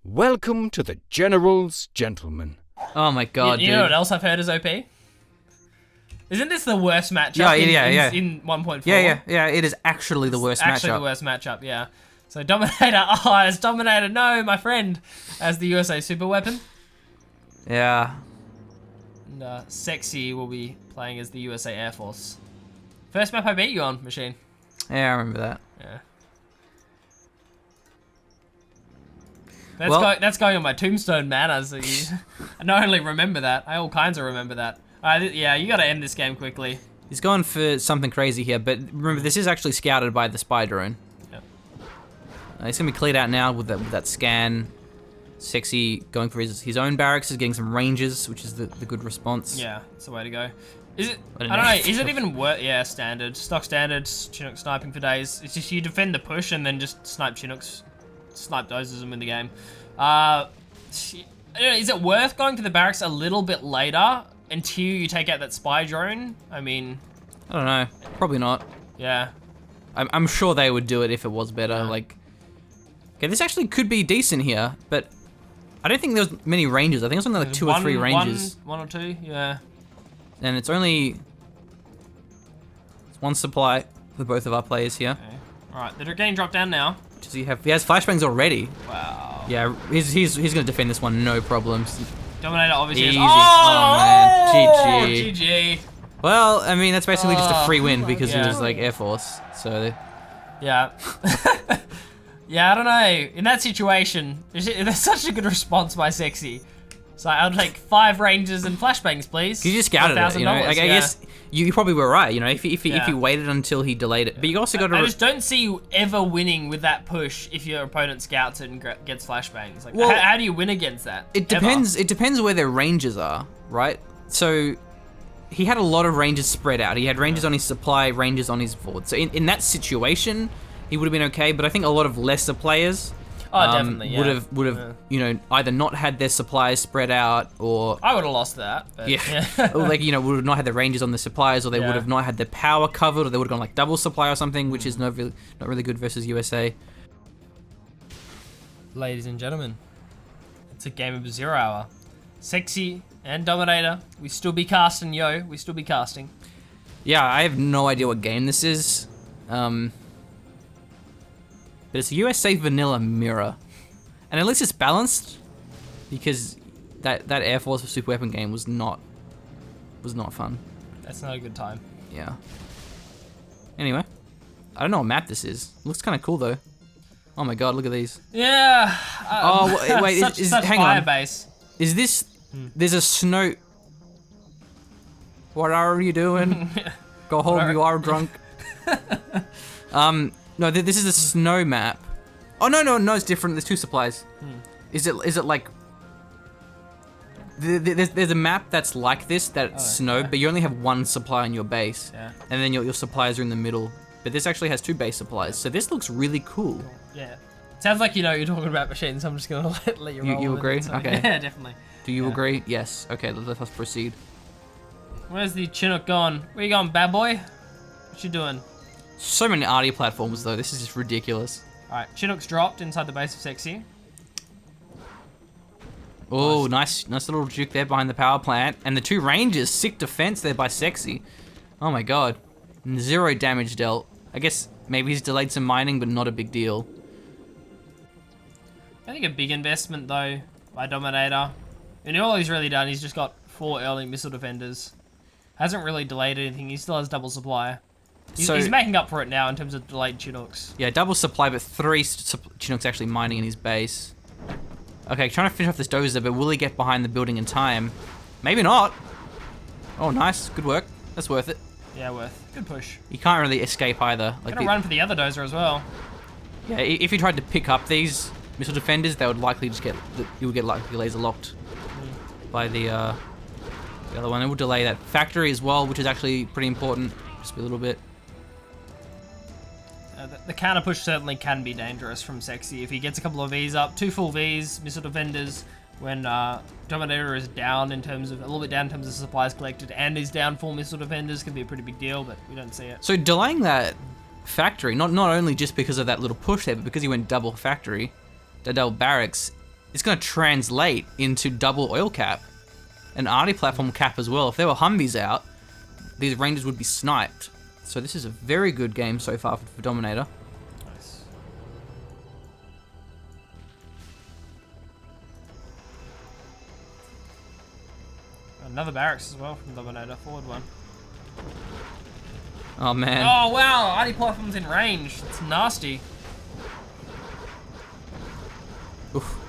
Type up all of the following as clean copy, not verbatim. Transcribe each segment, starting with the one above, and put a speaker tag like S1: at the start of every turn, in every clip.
S1: Welcome to the General's Gentlemen.
S2: Oh my god,
S3: you
S2: dude.
S3: know what else I've heard is OP? Isn't this the worst matchup in 1.4?
S2: Yeah, it is actually the worst
S3: Actually
S2: matchup.
S3: the worst matchup, yeah. So Dominator, it's Dominator, no, my friend, as the USA super weapon.
S2: Yeah.
S3: And Sexieee will be playing as the USA Air Force. First map I beat you on, Machine.
S2: Yeah, I remember that.
S3: Yeah. That's going on my tombstone, man. I not only remember that, I all kinds of remember that. Yeah, you gotta end this game quickly.
S2: He's going for something crazy here, but remember, this is actually scouted by the spy drone.
S3: Yep.
S2: He's gonna be cleared out now with that scan. Sexieee going for his own barracks, is getting some ranges, which is the good response.
S3: Yeah, that's the way to go. Is it?
S2: I
S3: I
S2: don't
S3: don't
S2: know.
S3: know. Is it even worth? Yeah, standard, stock standard. Chinook sniping for days. It's just you defend the push and then just snipe Chinooks, snipe dozers and win the game. I don't know, is it worth going to the barracks a little bit later until you take out that spy drone? I mean,
S2: I don't know. Probably not.
S3: yeah.
S2: I'm sure they would do it if it was better. Like, okay, this actually could be decent here, but I don't think there's many ranges. I think it's only like two or three ranges.
S3: One or two, yeah.
S2: And it's only one supply for both of our players here.
S3: Okay. All right, they're getting dropped down now.
S2: Does he has flashbangs already?
S3: Wow.
S2: Yeah, he's gonna defend this one, no problems.
S3: Dominator obviously
S2: Easy.
S3: is.
S2: Oh, man.
S3: GG.
S2: GG. Well, I mean, that's basically just a free win because he
S3: yeah.
S2: was like Air Force. So
S3: Yeah. Yeah, I don't know. In that situation, there's such a good response by Sexieee. So I would like 5 ranges and flashbangs, please.
S2: he just scouted it, you know. Like, I guess you probably were right, you know. If you waited until he delayed it, but you also got to.
S3: I just don't see you ever winning with that push if your opponent scouts it and gets flashbangs. Like,
S2: Well,
S3: how do you win against that?
S2: It depends. It depends where their ranges are, right? So he had a lot of ranges spread out. He had ranges on his supply, ranges on his forward. So in that situation, he would have been okay. But I think a lot of lesser players.
S3: Definitely, yeah.
S2: would have you know, either not had their supplies spread out, or
S3: I would have lost that. But
S2: yeah. Or like, you know, would have not had the ranges on the supplies, or they would have not had their power covered, or they would have gone like double supply or something, which is not really good versus USA.
S3: Ladies and gentlemen, it's a game of 0 hour. Sexieee and Dominator, we still be casting, yo. We still be casting.
S2: Yeah, I have no idea what game this is. But it's a USA vanilla mirror. And at least it's balanced, because that Air Force super weapon game was not fun.
S3: That's not a good time.
S2: Yeah. Anyway, I don't know what map this is. Looks kind of cool though. Oh my god, look at these.
S3: Yeah.
S2: Oh wait,
S3: such
S2: hang
S3: fire
S2: on.
S3: base.
S2: Is this? There's a snow. What are you doing? Go home. You are drunk. No, this is a snow map. Oh no, it's different. There's 2 supplies. Is it like? There's a map that's like this, that's snow, but you only have 1 supply on your base, and then your supplies are in the middle. But this actually has 2 base supplies, so this looks really cool.
S3: Yeah. Sounds like you know what you're talking about machines. So I'm just gonna let you roll.
S2: You
S3: with
S2: agree?
S3: it, so.
S2: Okay.
S3: Yeah, definitely.
S2: Do you agree? Yes. Okay, let us proceed.
S3: Where's the Chinook gone? Where you going, bad boy? What you doing?
S2: So many arty platforms though. This is just ridiculous.
S3: All right, Chinook's dropped inside the base of Sexieee.
S2: Oh, nice little juke there behind the power plant, and the 2 rangers, sick defense there by Sexieee. Oh my god, 0 damage dealt. I guess maybe he's delayed some mining, but not a big deal.
S3: I think a big investment though by Dominator. And all he's really done, he's just got 4 early missile defenders. Hasn't really delayed anything. He still has double supply. He's making up for it now in terms of delayed Chinooks.
S2: Yeah, double supply, but 3 Chinooks actually mining in his base. Okay, trying to finish off this dozer, but will he get behind the building in time? Maybe not. Oh, nice. Good work. That's worth it.
S3: Yeah, worth. Good push.
S2: He can't really escape either. Like,
S3: Gonna run for the other dozer as well.
S2: Yeah, if he tried to pick up these missile defenders, they would likely just get... He would get likely laser locked by the other one. It will delay that factory as well, which is actually pretty important. Just a little bit.
S3: The counter push certainly can be dangerous from Sexieee if he gets a couple of Vs up, 2 full Vs, missile defenders. When Dominator is down in terms of a little bit down in terms of supplies collected, and is down 4 missile defenders, can be a pretty big deal. But we don't see it.
S2: So delaying that factory, not only just because of that little push there, but because he went double factory, double barracks, it's going to translate into double oil cap. An arty platform cap as well. If there were Humvees out, these Rangers would be sniped. So this is a very good game so far for Dominator.
S3: Nice. Another barracks as well from Dominator. Forward one.
S2: Oh man.
S3: Oh wow, arty platform's in range. It's nasty.
S2: Oof.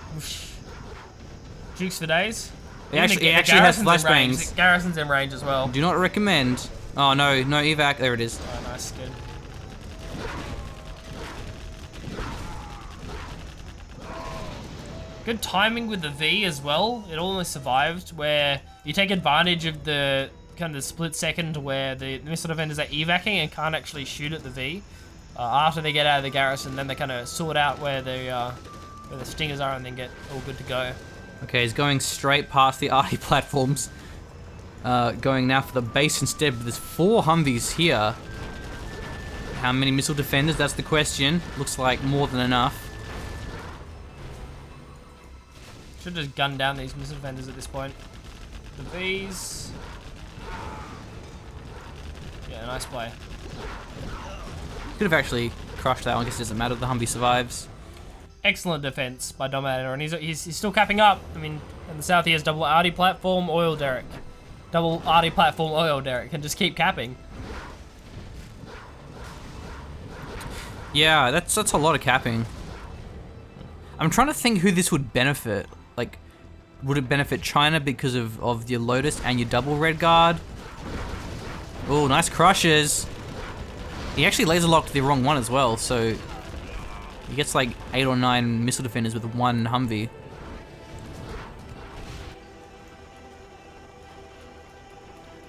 S3: Jukes for days.
S2: It actually has flashbangs.
S3: Garrison's in range as well.
S2: Do not recommend. Oh no, no evac. There it is.
S3: Oh, nice, good. Good timing with the V as well. It almost survived, where you take advantage of the kind of split second where the missile defenders are evacing and can't actually shoot at the V. After they get out of the garrison, then they kind of sort out where the stingers are and then get all good to go.
S2: Okay, he's going straight past the arty platforms. Going now for the base instead, but there's 4 Humvees here. How many missile defenders? That's the question. Looks like more than enough.
S3: Should just gun down these missile defenders at this point. The Vs. Yeah, nice play.
S2: Could have actually crushed that one. I guess it doesn't matter. The Humvee survives.
S3: Excellent defense by Dominator, and he's still capping up. I mean, in the south he has double arty platform, oil derrick. Double arty platform, oil derrick, and just keep capping.
S2: Yeah, that's a lot of capping. I'm trying to think who this would benefit. Like, would it benefit China because of your Lotus and your double red guard? Oh, nice crushes. He actually laser locked the wrong one as well, so he gets like 8 or 9 missile defenders with 1 Humvee.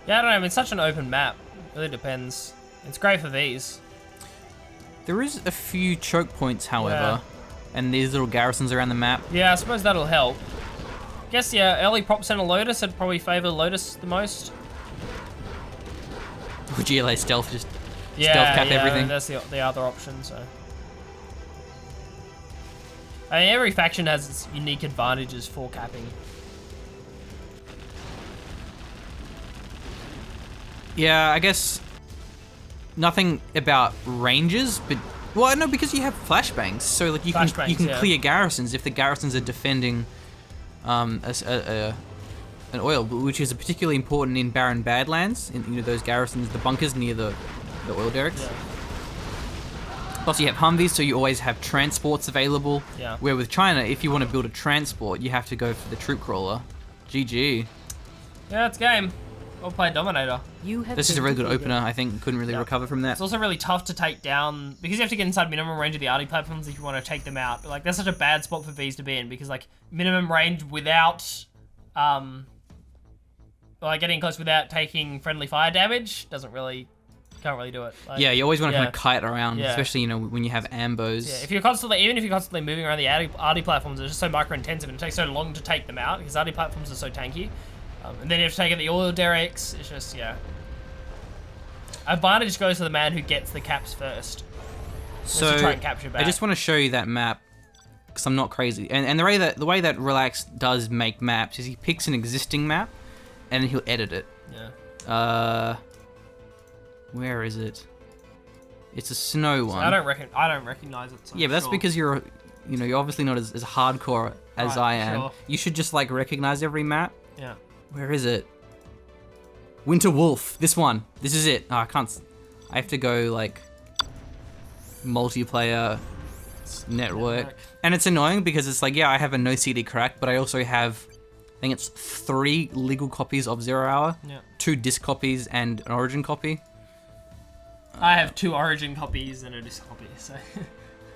S3: Yeah, I don't know. It's such an open map. It really depends. It's great for these.
S2: There is a few choke points, however, and these little garrisons around the map.
S3: Yeah, I suppose that'll help. Guess, yeah, early prop center Lotus, I'd probably favor Lotus the most.
S2: Or GLA stealth, just stealth cap everything.
S3: That's the other option, so. I mean, every faction has its unique advantages for capping.
S2: Yeah, I guess nothing about ranges, but well, no, because you have flashbangs, so like you can clear garrisons if the garrisons are defending an oil, which is particularly important in barren badlands. In those garrisons, the bunkers near the oil derricks.
S3: Yeah.
S2: Plus, you have Humvees, so you always have transports available.
S3: Yeah.
S2: Where with China, if you want to build a transport, you have to go for the troop crawler. GG.
S3: Yeah, it's game. Well played, Dominator.
S2: This is a really good opener. I think couldn't really recover from that.
S3: It's also really tough to take down because you have to get inside minimum range of the arty platforms if you want to take them out. But like that's such a bad spot for Vs to be in because like minimum range without like getting close without taking friendly fire damage can't really do it. Like,
S2: yeah, you always want to kind of kite around,
S3: Yeah.
S2: especially when you have ambos.
S3: Yeah, if you're constantly moving around the arty platforms, they're just so micro intensive and it takes so long to take them out because arty platforms are so tanky. And then you have to take out the oil derricks. It's just, yeah. Advantage goes to the man who gets the caps first.
S2: So
S3: to try and capture back.
S2: I just want to show you that map because I'm not crazy. And the way that Relax does make maps is he picks an existing map and then he'll edit it.
S3: Yeah.
S2: Where is it? It's a snow one.
S3: I don't recognize it. So
S2: yeah, but that's because you're obviously not as hardcore as I am.
S3: Sure.
S2: You should just like recognize every map.
S3: Yeah.
S2: Where is it? Winter Wolf. This one. This is it. Oh, I can't. I have to go like multiplayer network. And it's annoying because it's like, yeah, I have a no CD crack, but I also have, I think it's 3 legal copies of 0 Hour, 2 disc copies and an Origin copy.
S3: I have 2 Origin copies and a disc copy, so.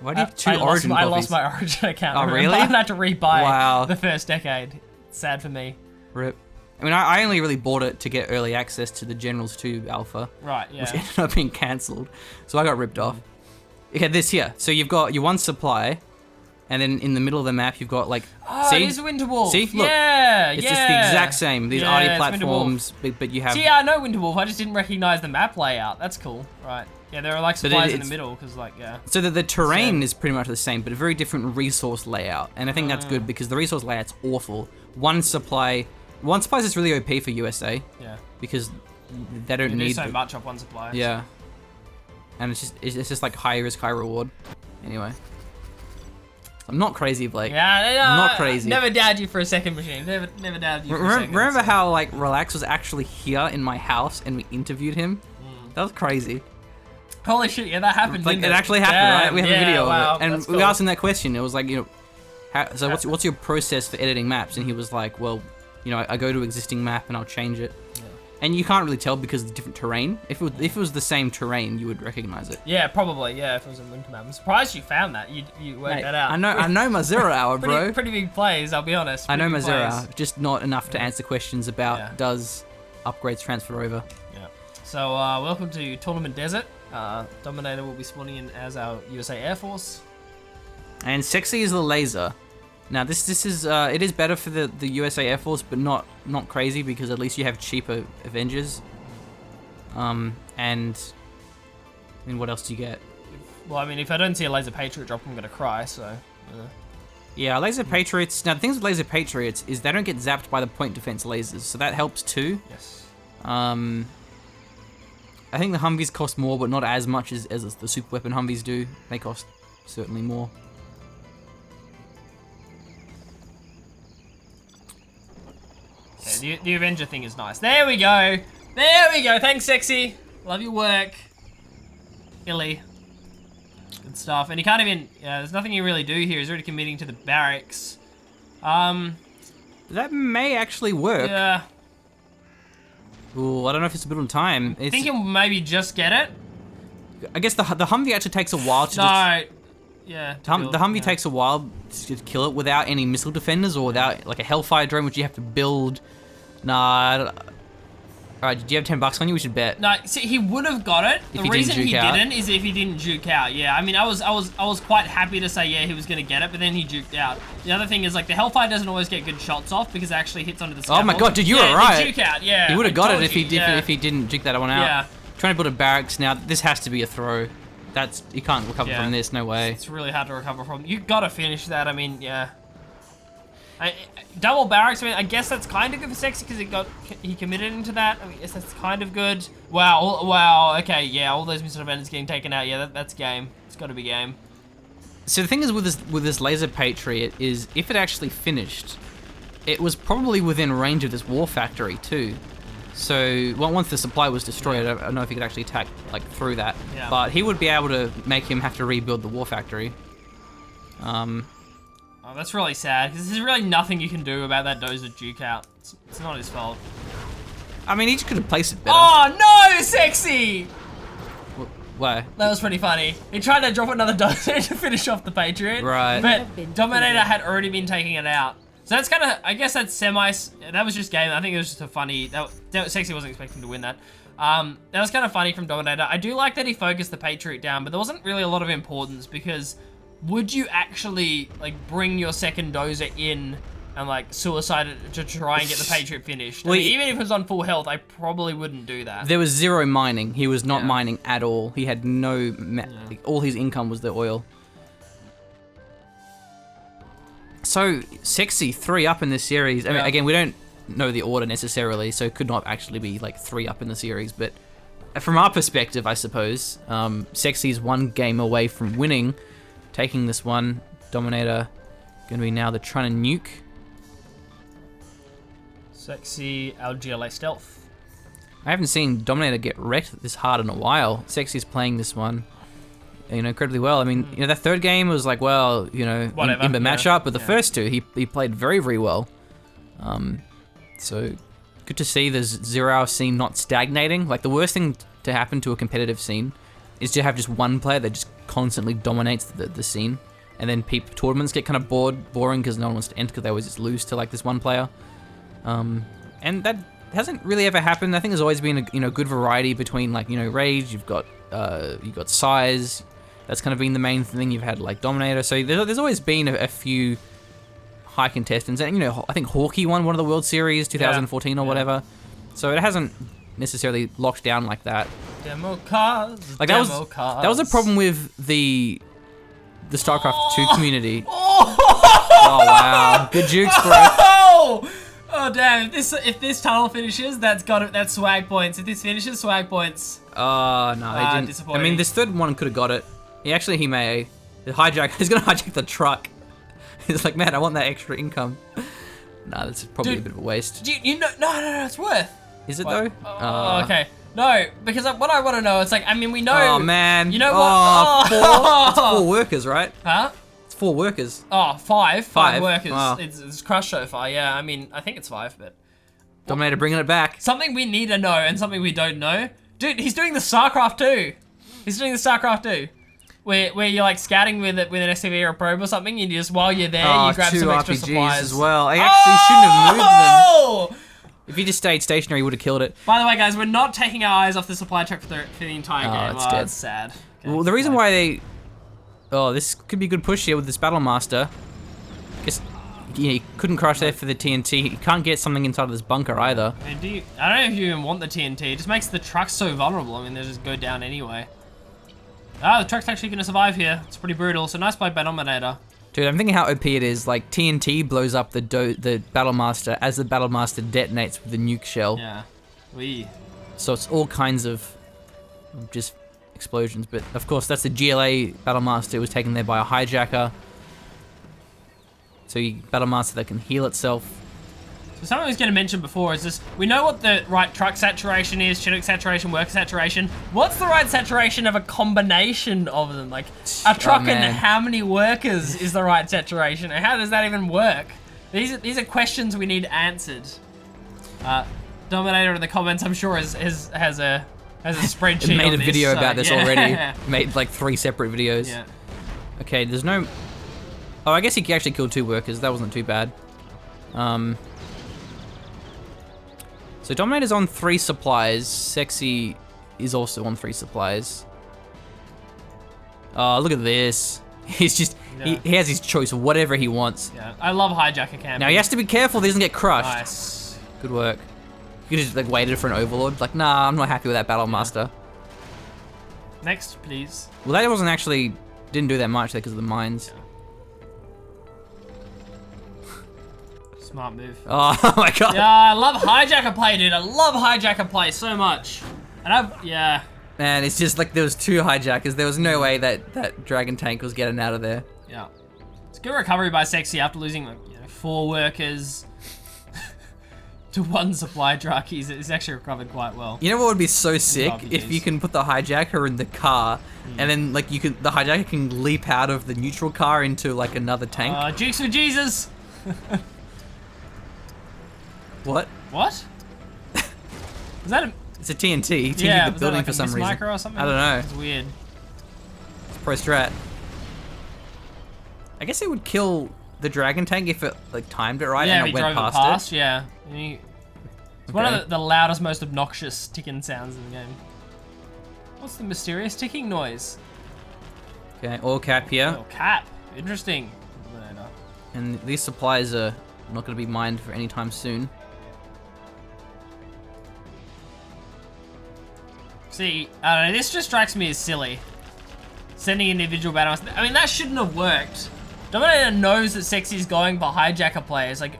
S2: Why do you have 2 Origin copies?
S3: I lost my Origin account.
S2: Oh, really?
S3: I had to rebuy the first decade. It's sad for me.
S2: Rip. I mean, I only really bought it to get early access to the Generals 2 alpha.
S3: Right, yeah.
S2: Which ended up being cancelled. So I got ripped off. Okay, this here. So you've got your one supply, and then in the middle of the map, you've got like...
S3: Oh,
S2: see?
S3: it is Winterwolf.
S2: See? Look. It's just the exact same. These arty platforms, but you have...
S3: See, I know Winterwolf. I just didn't recognize the map layout. That's cool. Right. Yeah, there are like supplies in the middle because like
S2: So the terrain is pretty much the same, but a very different resource layout, and I think that's good because the resource layout's awful. One supply is really OP for USA.
S3: Yeah.
S2: Because they don't need
S3: so much off one supply.
S2: Yeah. And it's just like high risk, high reward. Anyway. I'm not crazy, Blake.
S3: Yeah,
S2: I'm not crazy.
S3: Never doubted you for a second, Machine. Never doubted you for a second.
S2: Remember how like Relax was actually here in my house and we interviewed him? That was crazy.
S3: Holy shit, yeah, that happened.
S2: Like,
S3: didn't
S2: it actually happened, right? We have a video
S3: wow,
S2: of it, and
S3: that's
S2: we
S3: cool.
S2: asked him that question. It was like, so what's your process for editing maps? And he was like, well, I go to existing map and I'll change it. Yeah. And you can't really tell because of the different terrain. If it was the same terrain, you would recognize it.
S3: Yeah, probably. Yeah, if it was a winter map. I'm surprised you found that. You worked that out.
S2: I know my 0 hour, bro.
S3: Pretty big plays, I'll be honest.
S2: I know my 0 hour, just not enough to answer questions about does upgrades transfer over.
S3: Yeah. So welcome to Tournament Desert. Dominator will be spawning in as our USA Air Force. And
S2: Sexieee is the laser. Now this is it is better for the USA Air Force, but not crazy because at least you have cheaper Avengers. And I mean, what else do you get?
S3: Well, I mean, if I don't see a laser Patriot drop, I'm gonna cry. So.
S2: Yeah, laser Patriots. Now the things with laser Patriots is they don't get zapped by the point defense lasers, so that helps too.
S3: Yes.
S2: I think the Humvees cost more, but not as much as the super weapon Humvees do. They cost certainly more.
S3: Yeah, the Avenger thing is nice. There we go. There we go. Thanks, Sexieee. Love your work. Illy. Good stuff. And you can't even... there's nothing you really do here. He's already committing to the barracks.
S2: That may actually work.
S3: Yeah.
S2: Ooh, I don't know if it's a bit on time.
S3: I think he'll maybe just get it.
S2: I guess the Humvee actually takes a while to
S3: Yeah.
S2: the Humvee takes a while to kill it without any missile defenders or without like a Hellfire drone, which you have to build. Nah. Alright, do you have $10 on you? We should bet.
S3: No, see, he would have got it. The reason he didn't is if he didn't juke out. Yeah, I mean, I was quite happy to say he was gonna get it, but then he juked out. The other thing is like the Hellfire doesn't always get good shots off because it actually hits onto the scaffold.
S2: Oh my god, dude, you were right.
S3: Juke out, yeah.
S2: He would have got it if he didn't juke that one out.
S3: Yeah.
S2: Trying to build a barracks now. This has to be a throw. You can't recover from this. No way.
S3: It's really hard to recover from. You gotta finish that. I mean, yeah. Double barracks. I mean, I guess that's kind of good for Sexieee because he committed into that. I guess that's kind of good. Wow. Wow. Okay. Yeah. All those missile defenders getting taken out. Yeah. That's game. It's got to be game.
S2: So the thing is with this laser Patriot is if it actually finished, it was probably within range of this war factory too. So once the supply was destroyed, I don't know if he could actually attack like through that.
S3: Yeah.
S2: But he would be able to make him have to rebuild the war factory.
S3: Oh, that's really sad because there's really nothing you can do about that dozer juke out. It's not his fault.
S2: I mean, he just could have placed it better.
S3: Oh no, Sexieee!
S2: Why?
S3: That was pretty funny. He tried to drop another dozer to finish off the Patriot.
S2: Right.
S3: But Dominator had already been taking it out. So that's kind of, I guess that's that was just game. I think it was just a funny, Sexieee wasn't expecting to win that. That was kind of funny from Dominator. I do like that he focused the Patriot down, but there wasn't really a lot of importance because would you actually like bring your second dozer in and like suicide it to try and get the Patriot finished?
S2: Well,
S3: I mean, even if it was on full health, I probably wouldn't do that.
S2: There was zero mining. He was not mining at all. He had no, all his income was the oil. So, Sexieee 3 up in this series. I mean, again, we don't know the order necessarily, so it could not actually be like 3 up in the series, but from our perspective, I suppose, Sexiee's 1 game away from winning, taking this one. Dominator going to be now trying to nuke.
S3: Sexieee, our GLA stealth.
S2: I haven't seen Dominator get wrecked this hard in a while. Sexiee's playing this one, incredibly well. I mean, that third game was like, well,
S3: whatever,
S2: in the matchup, but the first 2, he played very, very well. So good to see this 0-hour scene not stagnating. Like the worst thing to happen to a competitive scene is to have just one player that just constantly dominates the scene, and then tournaments get kind of boring because no one wants to enter because they always just lose to like this one player. And that hasn't really ever happened. I think there's always been a good variety between like Rage. You've got Size. That's kind of been the main thing. You've had like Dominator. So there's always been a few high contestants, and I think Hawkeye won one of the World Series 2014 or whatever. So it hasn't necessarily locked down like that.
S3: Demo cars.
S2: Like that was a problem with the StarCraft 2 community. Oh wow, good jukes, bro.
S3: Oh damn! If this tunnel finishes, that's swag points. If this finishes, swag points.
S2: Oh no, he didn't.
S3: Disappointing.
S2: I mean, this third one could have got it. He may. He's gonna hijack the truck. He's like, man, I want that extra income. Nah, that's probably a bit of a waste.
S3: You know, no, it's worth.
S2: Is it though?
S3: Oh, okay. No, because what I want to know, it's like, I mean, we know.
S2: Oh man.
S3: You know what?
S2: It's 4 workers, right?
S3: Huh?
S2: It's 4 workers.
S3: Oh, 5
S2: 5
S3: workers.
S2: Wow.
S3: It's crushed so far. Yeah, I mean, I think it's 5, but
S2: Dominator bringing it back.
S3: something we need to know and something we don't know. Dude, he's doing the StarCraft 2. He's doing the StarCraft 2. Where you're like scouting with an SCV or a probe or something, and you just while you're there, you grab
S2: 2
S3: some extra
S2: RPGs
S3: supplies
S2: as well. I actually shouldn't have moved them. If he just stayed stationary, he would have killed it.
S3: By the way, guys, we're not taking our eyes off the supply truck for the entire game.
S2: It's dead.
S3: It's sad. Okay,
S2: Well, the reason why they... Oh, this could be a good push here with this Battle Master. Guess he couldn't crush there for the TNT. He can't get something inside of this bunker either.
S3: I mean, I don't know if you even want the TNT. It just makes the truck so vulnerable. I mean, they just go down anyway. The truck's actually going to survive here. It's pretty brutal. So nice play by Dominator.
S2: Dude, I'm thinking how OP it is. Like, TNT blows up the Battle Master as the Battle Master detonates with the nuke shell.
S3: Yeah.
S2: So it's all kinds of just explosions. But, of course, that's the GLA Battle Master. It was taken there by a hijacker. So you Battle Master that can heal itself.
S3: So something I was going to mention before is this. We know what the right truck saturation is, Chinook saturation, worker saturation. What's the right saturation of a combination of them? Like, a truck and how many workers is the right saturation? And how does that even work? These are questions we need answered. Dominator in the comments, I'm sure, has a spreadsheet
S2: It made
S3: on
S2: a video
S3: this,
S2: about this
S3: yeah.
S2: already. Made like 3 separate videos.
S3: Yeah.
S2: Okay, there's no... Oh, I guess he actually killed 2 workers. That wasn't too bad. So Dominator's on 3 supplies. Sexieee is also on 3 supplies. Oh, look at this. He's just...
S3: Yeah.
S2: He has his choice of whatever he wants.
S3: Yeah, I love hijacker camping.
S2: Now he has to be careful he doesn't get crushed.
S3: Nice.
S2: Good work. You could just like waited for an overlord. Like, nah, I'm not happy with that Battle Master.
S3: Next, please.
S2: Well, that wasn't actually... Didn't do that much there because of the mines.
S3: Yeah. Smart move.
S2: Oh my god.
S3: Yeah, I love hijacker play, dude. I love hijacker play so much. And yeah.
S2: Man, it's just like there was 2 hijackers. There was no way that Dragon Tank was getting out of there.
S3: Yeah. It's good recovery by Sexieee after losing like 4 workers to 1 supply truck. He's actually recovered quite well.
S2: You know what would be so sick?
S3: RPGs.
S2: If you can put the hijacker in the car, and then like the hijacker can leap out of the neutral car into like another tank.
S3: Jukes for Jesus!
S2: What?
S3: What? Is that a...
S2: It's a TNT. He
S3: Yeah,
S2: TNT'd the building
S3: like
S2: for some reason.
S3: micro or something?
S2: I don't know.
S3: It's weird.
S2: It's pro strat. I guess it would kill the Dragon Tank if it like timed it right and it went past it.
S3: Yeah. It's one of the loudest, most obnoxious ticking sounds in the game. What's the mysterious ticking noise?
S2: Okay, all cap here.
S3: Oh, cap. Interesting.
S2: And these supplies are not going to be mined for any time soon.
S3: See, I don't know, this just strikes me as silly. Sending individual battles. I mean, that shouldn't have worked. Dominator knows that Sexiee's going for hijacker players. Like,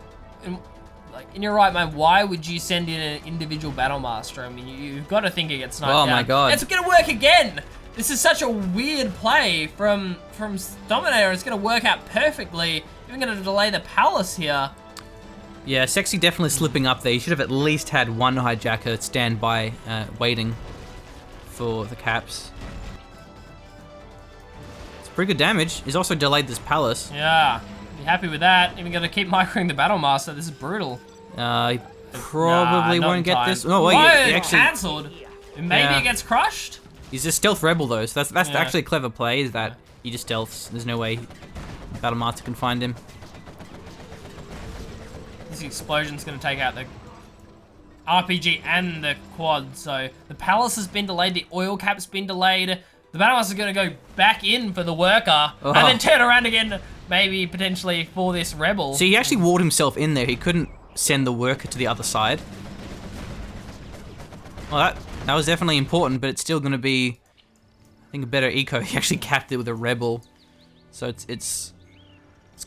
S3: in your right mind, why would you send in an individual battle master? I mean, you've got to think it gets sniped down.
S2: Oh my god.
S3: It's gonna work again! This is such a weird play from Dominator. It's gonna work out perfectly. Even gonna delay the palace here.
S2: Yeah, Sexieee definitely slipping up there. You should have at least had 1 hijacker stand by, waiting for the caps. It's pretty good damage. He's also delayed this palace.
S3: Yeah, be happy with that. Even gonna keep microing the battle master. This is brutal.
S2: He probably
S3: Nah,
S2: won't get
S3: not in
S2: this.
S3: time.
S2: Oh wait,
S3: Whoa,
S2: he actually.
S3: cancelled. Maybe it gets crushed.
S2: He's a stealth rebel though, so that's
S3: Yeah.
S2: actually a clever play. Is that he just stealths? There's no way Battle Master can find him.
S3: This explosion's gonna take out the RPG and the quad. So the palace has been delayed. The oil cap's been delayed. The battle master's gonna go back in for the worker and then turn around again, maybe potentially for this rebel.
S2: So he actually walled himself in there. He couldn't send the worker to the other side. Well, That was definitely important, but it's still going to be, I think, a better eco. He actually capped it with a rebel, so it's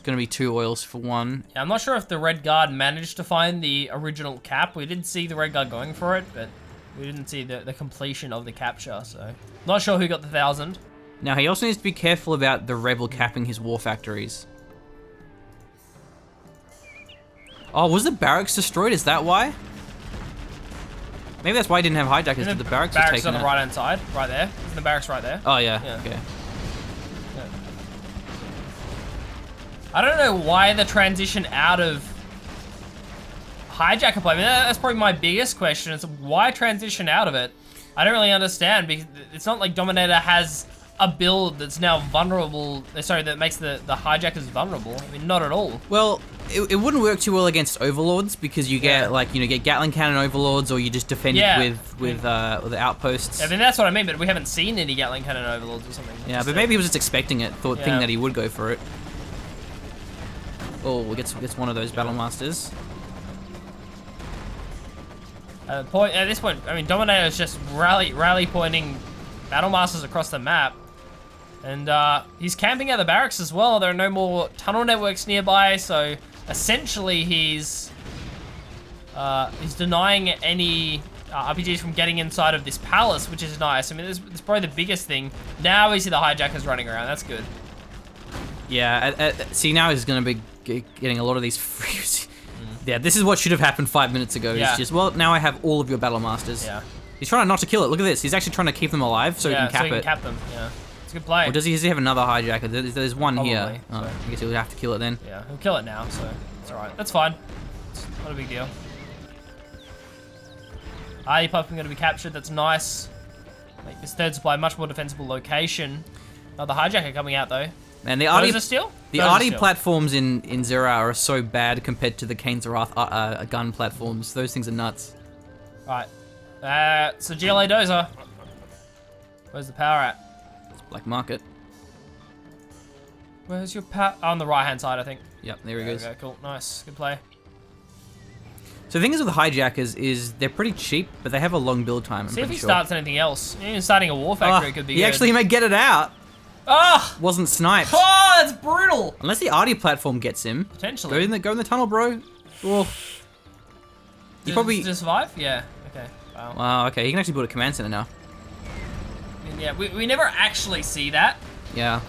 S2: going to be 2 oils for 1.
S3: Yeah, I'm not sure if the Red Guard managed to find the original cap. We did see the Red Guard going for it, but we didn't see the completion of the capture, so not sure who got the 1,000.
S2: Now, he also needs to be careful about the rebel capping his war factories. Oh, was the barracks destroyed? Is that why? Maybe that's why he didn't have hijackers, because the barracks were taken
S3: on the
S2: out.
S3: right-hand side, right there. Isn't the barracks right there?
S2: Oh, yeah.
S3: Yeah.
S2: Okay.
S3: Yeah. I don't know why the transition out of hijacker play. I mean, that's probably my biggest question, is why transition out of it? I don't really understand, because it's not like Dominator has a build that's now vulnerable, sorry, that makes the hijackers vulnerable. I mean, not at all.
S2: Well, it wouldn't work too well against overlords, because you get, like, you know, get Gatling cannon overlords, or you just defend it with the outposts.
S3: I mean, that's what I mean, but we haven't seen any Gatling cannon overlords or something.
S2: Yeah, but maybe he was just expecting it, thinking that he would go for it. Oh, gets one of those battle masters.
S3: At this point, I mean, Dominator is just rally pointing battle masters across the map. And he's camping out the barracks as well. There are no more tunnel networks nearby, so essentially he's denying any RPGs from getting inside of this palace, which is nice. I mean, this is probably the biggest thing. Now we see the hijackers running around. That's good.
S2: Yeah, see, now he's going to be getting a lot of these free... Yeah, this is what should have happened 5 minutes ago.
S3: Yeah.
S2: It's just, well, now I have all of your battle masters.
S3: Yeah.
S2: He's trying not to kill it. Look at this. He's actually trying to keep them alive so he can cap
S3: so he can
S2: it.
S3: cap them. Yeah, it's a good play.
S2: Or does he have another hijacker? There's one
S3: Probably,
S2: here. Oh,
S3: so.
S2: I guess he'll have to kill it then.
S3: Yeah, he'll kill it now, so it's alright. That's fine. It's not a big deal. RD Puffin going to be captured. That's nice. Make this third supply much more defensible location. The hijacker coming out though.
S2: Man, the
S3: Those are still?
S2: The RD platforms in Zero are so bad compared to the Kane's Wrath gun platforms. Those things are nuts.
S3: Right. So GLA Dozer. Where's the power at?
S2: It's Black Market.
S3: Where's your power? On the right hand side, I think.
S2: Yep, there he
S3: There we
S2: goes.
S3: go. Cool. Nice. Good play.
S2: So the thing is with the hijackers is they're pretty cheap, but they have a long build time.
S3: See if he starts anything else. Even starting a war factory could be
S2: he
S3: good.
S2: actually may get it out.
S3: Oh!
S2: Wasn't sniped.
S3: Oh, that's brutal.
S2: Unless the RD platform gets him.
S3: Potentially.
S2: Go in the tunnel, bro. Oh. You probably...
S3: Does survive? Yeah. Okay. Wow.
S2: Wow, okay. He can actually build a command center now.
S3: Yeah, we never actually see that.
S2: Yeah.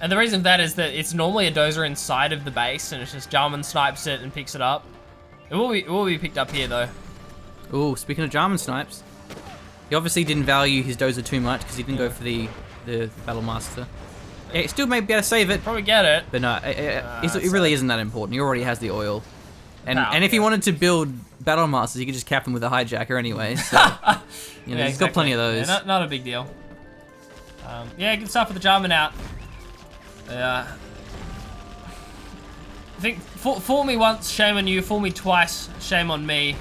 S3: And the reason for that is that it's normally a dozer inside of the base, and it's just Jarman snipes it and picks it up. It will be picked up here though.
S2: Ooh, speaking of Jarman snipes, he obviously didn't value his dozer too much because he didn't go for the battle master. Yeah, he still may be able to save it,
S3: Probably get it.
S2: but no, it really isn't that important. He already has the oil, and if he
S3: yeah.
S2: wanted to build battle masters, he could just cap them with a hijacker anyway. So you know, he's got plenty of those.
S3: Yeah, not a big deal. Yeah, good stuff with the Jarman out. I think fool me once, shame on you. Fool me twice, shame on me.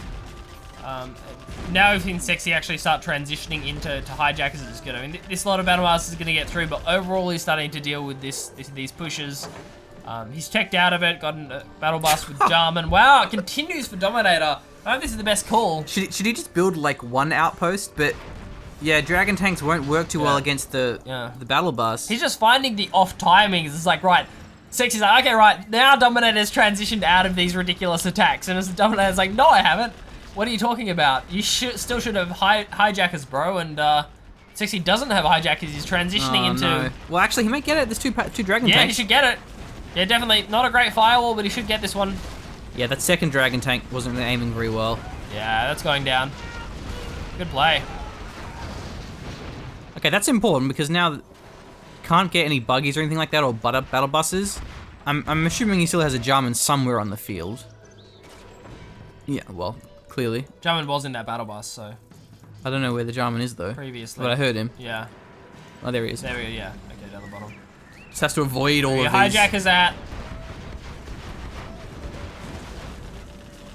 S3: Now we've seen Sexieee actually start transitioning into hijackers. It's good. I mean, this lot of battle masters is going to get through, but overall he's starting to deal with these pushes. He's checked out of it, got a battle bus with Jarman. Wow, it continues for Dominator. I don't know if this is the best call.
S2: Should he just build like one outpost? But yeah, dragon tanks won't work too well against the battle bus.
S3: He's just finding the off timings. It's like, right, Sexiee's like, okay, right, now Dominator's transitioned out of these ridiculous attacks. And as the Dominator's like, no, I haven't. What are you talking about? You still should have hijackers, bro. And Sexieee doesn't have hijackers. He's transitioning into...
S2: No. Well, actually, he might get it. There's two dragon
S3: Yeah,
S2: tanks.
S3: he should get it. Yeah, definitely. Not a great firewall, but he should get this one.
S2: Yeah, that second dragon tank wasn't aiming very well.
S3: Yeah, that's going down. Good play.
S2: Okay, that's important because now can't get any buggies or anything like that or battle buses. I'm assuming he still has a Jarman somewhere on the field. Yeah, well, clearly.
S3: Jarman was in that battle bus, so...
S2: I don't know where the Jarman is though.
S3: Previously.
S2: But I heard him.
S3: Yeah.
S2: Oh, there he is.
S3: There we go, yeah. Okay, down the bottom.
S2: Just has to avoid all of these.
S3: Hijackers at...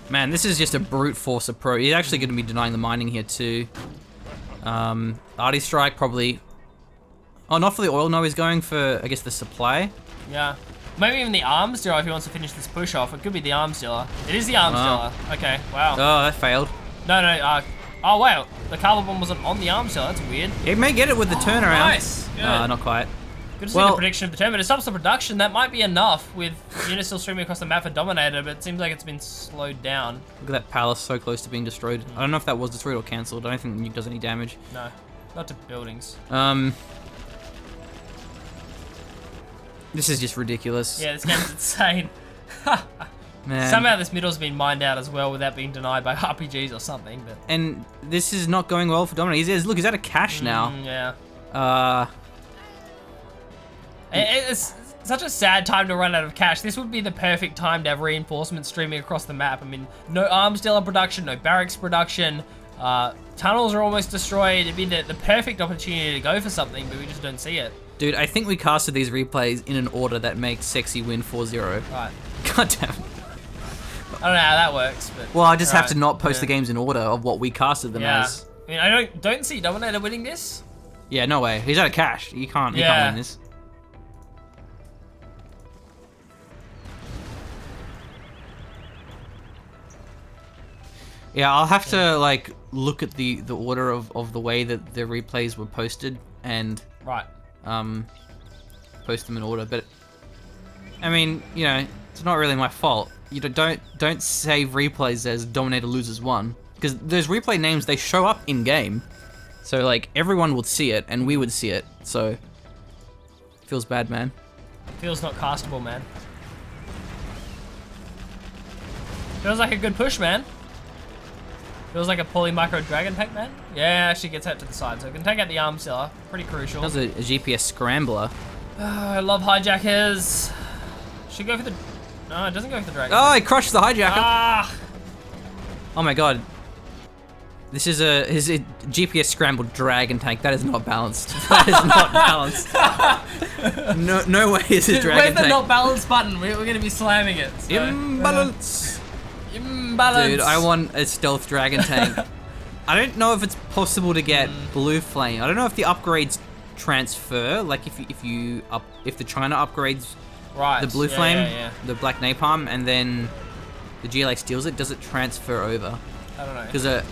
S2: Man, this is just a brute force approach. He's actually going to be denying the mining here too. Artie Strike probably... Oh, not for the oil. No, he's going for, I guess, the supply.
S3: Yeah. Maybe even the arms dealer if he wants to finish this push off. It could be the arms dealer. It is the arms dealer. Okay, wow.
S2: Oh, that failed.
S3: No, Oh, wow. The Callum one wasn't on the arm cell. That's weird.
S2: He may get it with the turnaround.
S3: Nice. Good.
S2: Not quite.
S3: Good to see the prediction of the turn, but it stops the production. That might be enough with units still streaming across the map for Dominator, but it seems like it's been slowed down.
S2: Look at that palace so close to being destroyed. I don't know if that was destroyed or cancelled. I don't think the nuke does any damage.
S3: No, not to buildings.
S2: This is just ridiculous.
S3: Yeah, this game's insane.
S2: Man.
S3: Somehow this middle's been mined out as well without being denied by RPGs or something. But
S2: And this is not going well for Dominator. Look, he's out of cash now.
S3: Yeah. It's such a sad time to run out of cash. This would be the perfect time to have reinforcements streaming across the map. I mean, no arms dealer production, no barracks production. Tunnels are almost destroyed. It'd be the perfect opportunity to go for something, but we just don't see it.
S2: Dude, I think we casted these replays in an order that makes Sexieee win 4-0.
S3: Right.
S2: God damn it.
S3: I don't know how that works, but...
S2: Well, I just have to not post the games in order of what we casted them as.
S3: I mean, I don't see Dominator winning this.
S2: Yeah, no way. He's out of cash. He can't win this. Yeah, I'll have to like look at the order of the way that the replays were posted and post them in order. But I mean, you know, it's not really my fault. You don't save replays as Dominator loses 1 because those replay names, they show up in game, so like everyone would see it and we would see it. So feels bad, man.
S3: Feels not castable, man. Feels like a good push, man. Feels like a poly micro dragon tank, man. Yeah, actually gets out to the side, so it can take out the arm seller. Pretty crucial.
S2: That was a GPS scrambler.
S3: I love hijackers. Should go for the... No, it doesn't go for the dragon.
S2: Oh, he crushed the hijacker.
S3: Ah!
S2: Oh my god. This is a GPS scrambled dragon tank. That is not balanced. That is not balanced. No way is a dragon
S3: Where's the
S2: tank.
S3: not balanced button? We're gonna be slamming it. So,
S2: Imbalance.
S3: Imbalance.
S2: Dude, I want a stealth dragon tank. I don't know if it's possible to get blue flame. I don't know if the upgrades transfer. Like if the China upgrades the blue flame, the black napalm, and then the GLA steals it, does it transfer over?
S3: I don't know.
S2: Because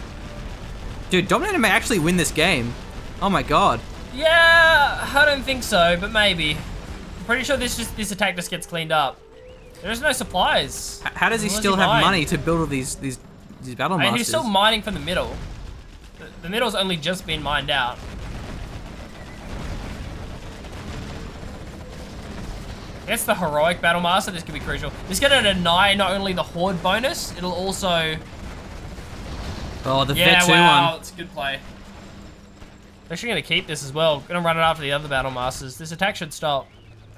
S2: dude, Dominator may actually win this game. Oh my god.
S3: Yeah, I don't think so, but maybe. I'm pretty sure this attack just gets cleaned up. There's no supplies.
S2: How does he still have money to build all these battle masters?
S3: He's still mining from the middle. The middle's only just been mined out. It's the heroic battle master. This could be crucial. This is gonna deny not only the horde bonus, it'll also...
S2: Oh, the
S3: yeah,
S2: Vet 2
S3: wow,
S2: one.
S3: it's a good play. They're actually gonna keep this as well. Gonna run it after the other battle masters. This attack should stop.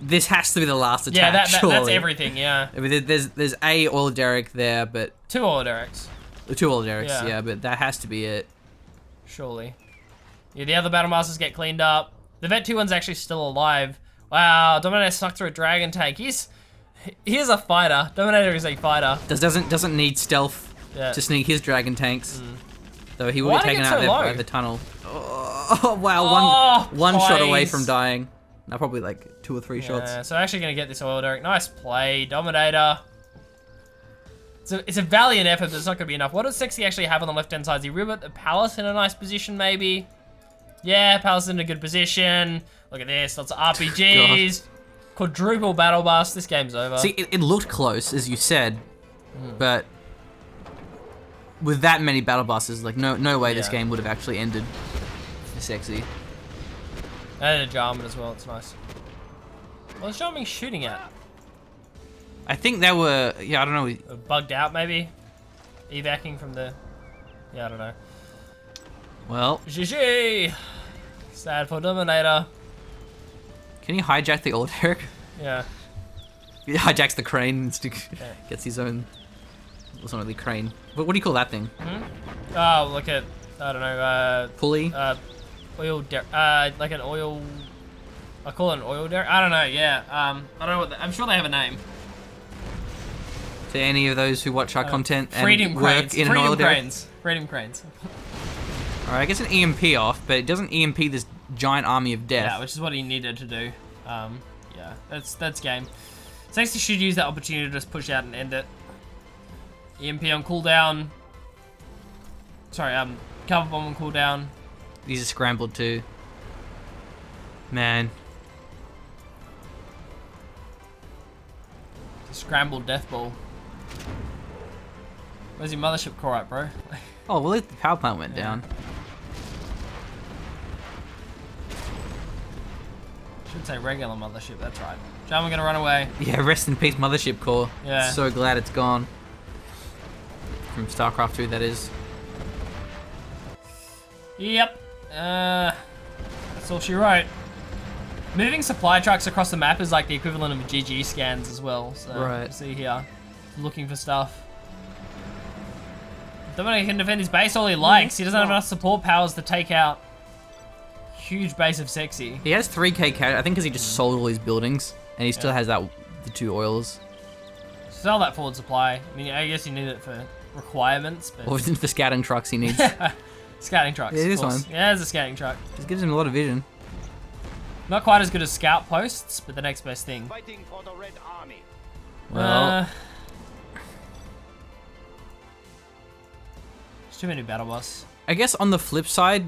S2: This has to be the last attack.
S3: Yeah, that's
S2: surely.
S3: everything. Yeah.
S2: I mean, there's a oil derrick there, but
S3: 2 oil derricks.
S2: 2 oil derricks.
S3: Yeah.
S2: Yeah, but that has to be it.
S3: Surely. Yeah, the other battle masters get cleaned up. The Vet 2 one's actually still alive. Wow, Dominator snuck through a dragon tank. He's a fighter. Dominator is a fighter.
S2: Doesn't need stealth to sneak his dragon tanks. Though he will be taken out there by the tunnel. Oh wow, one shot away from dying. No, probably like 2 or 3 shots.
S3: Yeah, so actually gonna get this oil derrick. Nice play, Dominator. It's a valiant effort, but it's not gonna be enough. What does Sexieee actually have on the left-hand side? Is he rivet the palace in a nice position, maybe? Yeah, palace in a good position. Look at this, lots of RPGs. Quadruple battle bus. This game's over.
S2: See, it looked close, as you said, but with that many battle buses, like no way this game would have actually ended for Sexieee.
S3: And a Jarman as well. It's nice. What's Jarman shooting at?
S2: I think they were. Yeah, I don't know.
S3: Bugged out, maybe. Evacing from the. Yeah, I don't know.
S2: Well.
S3: GG. Sad for Dominator.
S2: Can you hijack the old Derrick?
S3: Yeah.
S2: He hijacks the crane and gets his own. Well, it's not really crane. What do you call that thing?
S3: Oh, look at. I don't know.
S2: Pulley.
S3: Oil like an oil. I call it an oil derrick. I don't know. Yeah. I don't know what. I'm sure they have a name.
S2: To any of those who watch our content and
S3: Freedom
S2: work
S3: cranes.
S2: in an oil derrick.
S3: Freedom cranes.
S2: All right, I guess an EMP off, but it doesn't EMP this giant army of death.
S3: Yeah, which is what he needed to do. Yeah, that's game. Sexieee should use that opportunity to just push out and end it. EMP on cooldown. Sorry, cover bomb on cooldown.
S2: These are scrambled too. Man.
S3: Scrambled death ball. Where's your mothership core at, bro?
S2: Oh, well, the power plant went down.
S3: Should say regular mothership, that's right. Jam, we're gonna run away.
S2: Yeah, rest in peace, mothership core.
S3: Yeah.
S2: So glad it's gone. From StarCraft 2, that is.
S3: Yep. That's all she wrote. Moving supply trucks across the map is like the equivalent of GG scans as well. So,
S2: Right.
S3: see here. Looking for stuff. Dominator can defend his base all he likes. He doesn't have enough support powers to take out huge base of Sexieee.
S2: He has 3k cash, I think because he just sold all his buildings. And he still has the 2 oils.
S3: Sell that forward supply. I mean, I guess you need it for requirements, but...
S2: Or for scouting trucks he needs.
S3: Scouting trucks,
S2: Yeah,
S3: of
S2: this
S3: course.
S2: one.
S3: Yeah, there's a scouting truck.
S2: This gives him a lot of vision.
S3: Not quite as good as scout posts, but the next best thing.
S4: Fighting for the Red Army.
S2: Well,
S3: There's too many battle boss.
S2: I guess on the flip side,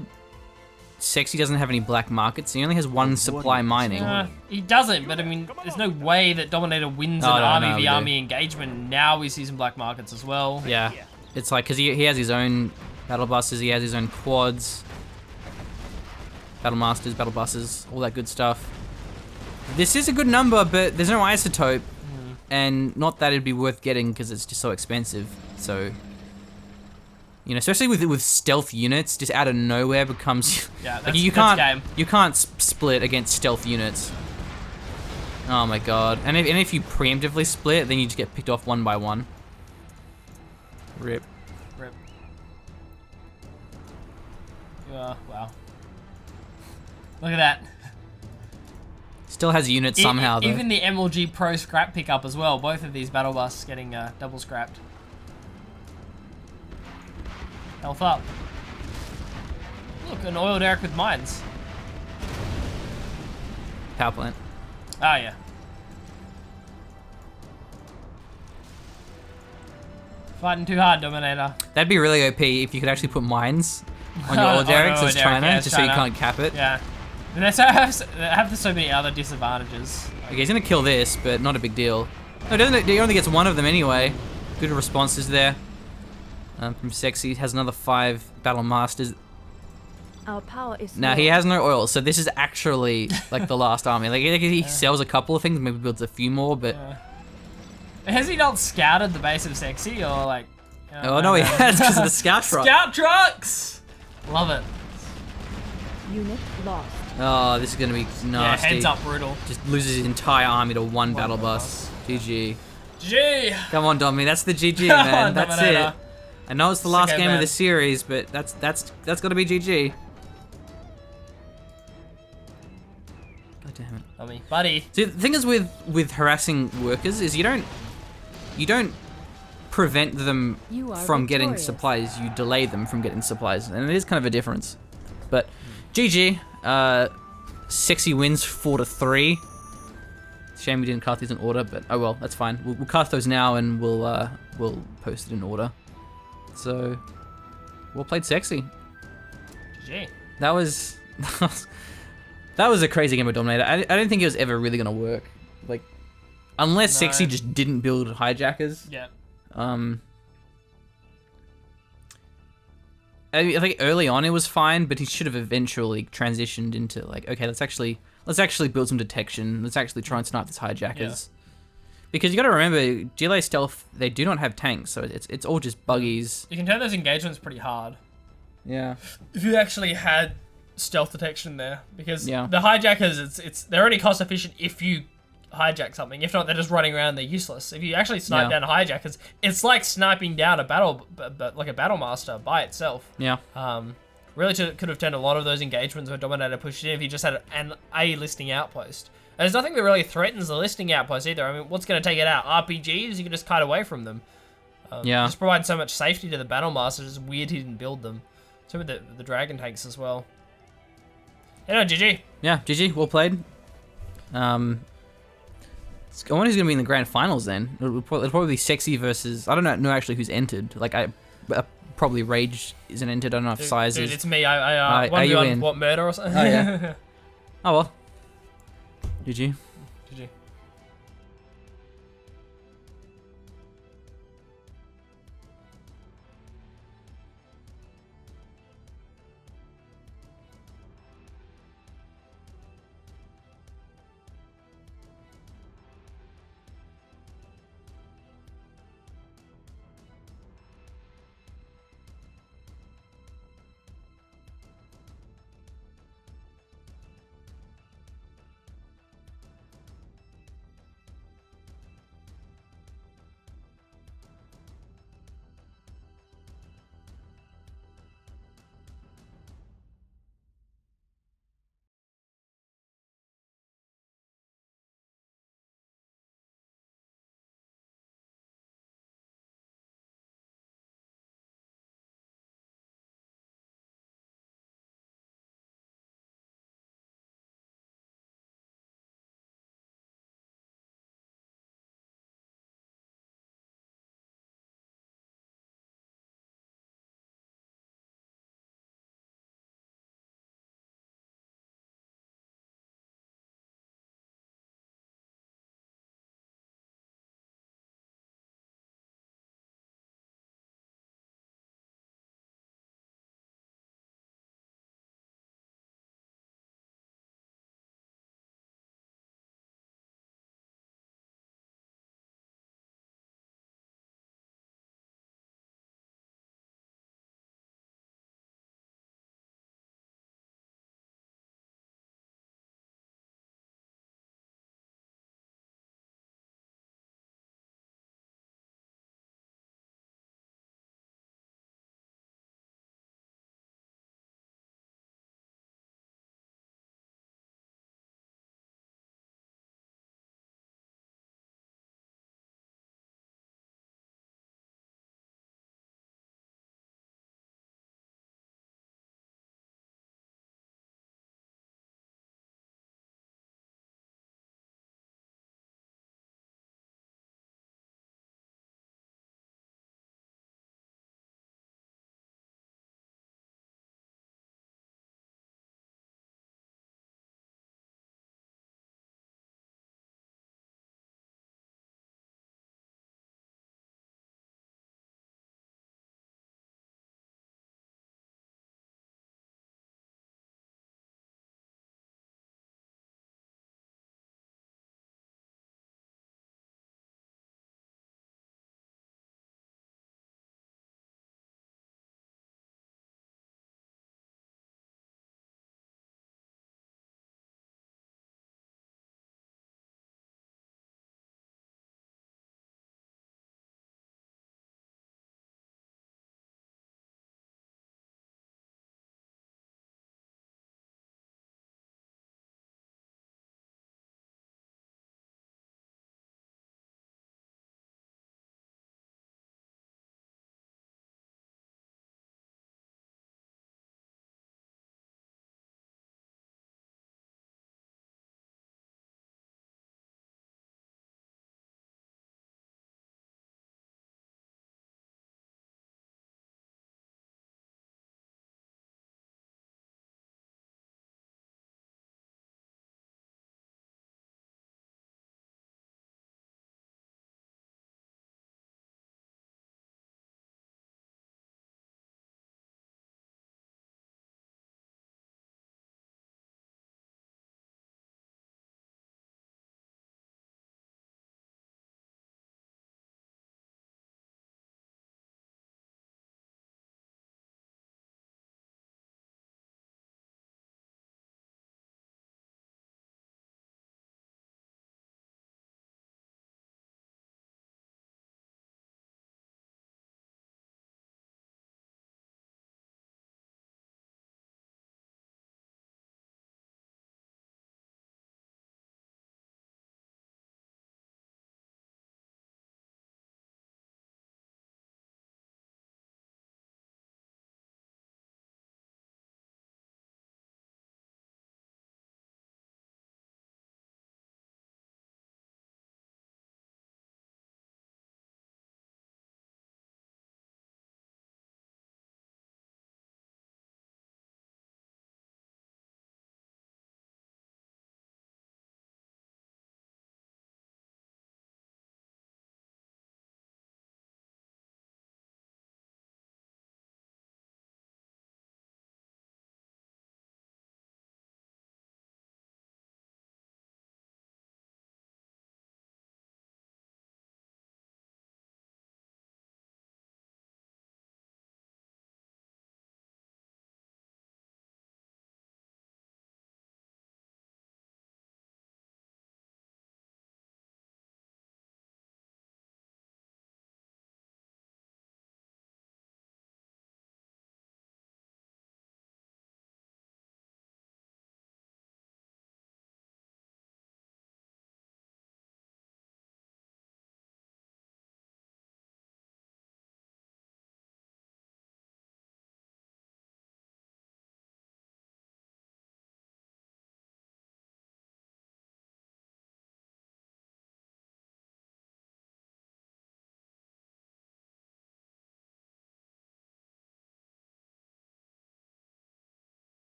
S2: Sexieee doesn't have any black markets. He only has 1 supply mining.
S3: He doesn't, but I mean, there's no way that Dominator wins an
S2: Oh, no,
S3: army
S2: no, we
S3: v
S2: do.
S3: army engagement. Now we see some black markets as well.
S2: Yeah. It's like, because he has his own battle buses, he has his own quads, battle masters, battle buses, all that good stuff. This is a good number, but there's no isotope. And not that it'd be worth getting because it's just so expensive. So, you know, especially with stealth units, just out of nowhere becomes
S3: Yeah,
S2: like
S3: that's,
S2: you
S3: that's
S2: can't
S3: game.
S2: you can't split against stealth units. Oh my god! And if you preemptively split, then you just get picked off one by one. Rip.
S3: Rip. Wow. Look at that.
S2: Still has units somehow though.
S3: Even the MLG Pro scrap pickup as well. Both of these battle busts getting double scrapped. Health up. Look, an oil derrick with mines.
S2: Power plant.
S3: Ah, yeah. Fighting too hard, Dominator.
S2: That'd be really OP if you could actually put mines on your
S3: On
S2: oil derricks
S3: oil
S2: as
S3: derrick,
S2: China,
S3: yeah,
S2: just so you
S3: China.
S2: can't cap it.
S3: Yeah. And they have so many other disadvantages.
S2: Okay, he's gonna kill this, but not a big deal. No, doesn't it? He only gets 1 of them anyway. Good responses there. From Sexieee, has another 5 battle masters.
S5: Our power is
S2: Now he has no oil, so this is actually like the last army. Like he sells a couple of things, maybe builds a few more, but
S3: Has he not scouted the base of Sexieee or like?
S2: oh no, he has because of the scout truck.
S3: Scout trucks. Love it.
S5: unit lost.
S2: Oh, this is gonna be nasty.
S3: Yeah, heads up, brutal.
S2: Just loses his entire army to 1 battle bus. GG.
S3: G.
S2: Come on, Dommy, that's the GG,
S3: Come
S2: man.
S3: on,
S2: That's
S3: Dominator.
S2: it. I know it's the last
S3: Sicko
S2: game of
S3: man.
S2: the series, but that's gotta be GG. God damn it.
S3: Dummy. Buddy.
S2: See, the thing is with harassing workers is you don't prevent them
S5: You are
S2: from getting
S5: victorious.
S2: supplies. You delay them from getting supplies, and it is kind of a difference. But GG. Sexieee wins 4-3. Shame we didn't cast these in order, but oh well, that's fine. We'll cast those now, and we'll post it in order. So, well played, Sexieee.
S3: GG.
S2: That was that was a crazy game of Dominator. I didn't think it was ever really gonna work. Like, unless
S3: No.
S2: Sexieee just didn't build hijackers.
S3: Yeah.
S2: I think early on it was fine, but he should have eventually transitioned into like, okay, let's actually build some detection. Let's actually try and snipe these hijackers. Because you got to remember, GLA stealth, they do not have tanks, so it's all just buggies.
S3: You can turn those engagements pretty hard
S2: Yeah.
S3: if you actually had stealth detection there, because
S2: Yeah.
S3: the hijackers, they're only cost efficient if you hijack something. If not, they're just running around. They're useless. If you actually snipe
S2: Yeah.
S3: down hijackers, it's like sniping down a battle, like a battle master by itself.
S2: Yeah.
S3: Really could have turned a lot of those engagements where Dominator pushed in if he just had a listing outpost. And there's nothing that really threatens the listing outpost either. I mean, what's going to take it out? RPGs? You can just kite away from them.
S2: Yeah.
S3: Just provide so much safety to the battle masters. It's weird he didn't build them. So with the dragon tanks as well. Yeah, no, GG.
S2: Yeah, GG, well played. I wonder who's gonna be in the grand finals then. It'll probably be Sexieee versus, I don't know actually who's entered. Like probably rage isn't entered. I don't know if size
S3: Dude,
S2: is.
S3: it's me. I
S2: Are you in?
S3: what, murder or something?
S2: Oh, yeah. Oh well. GG.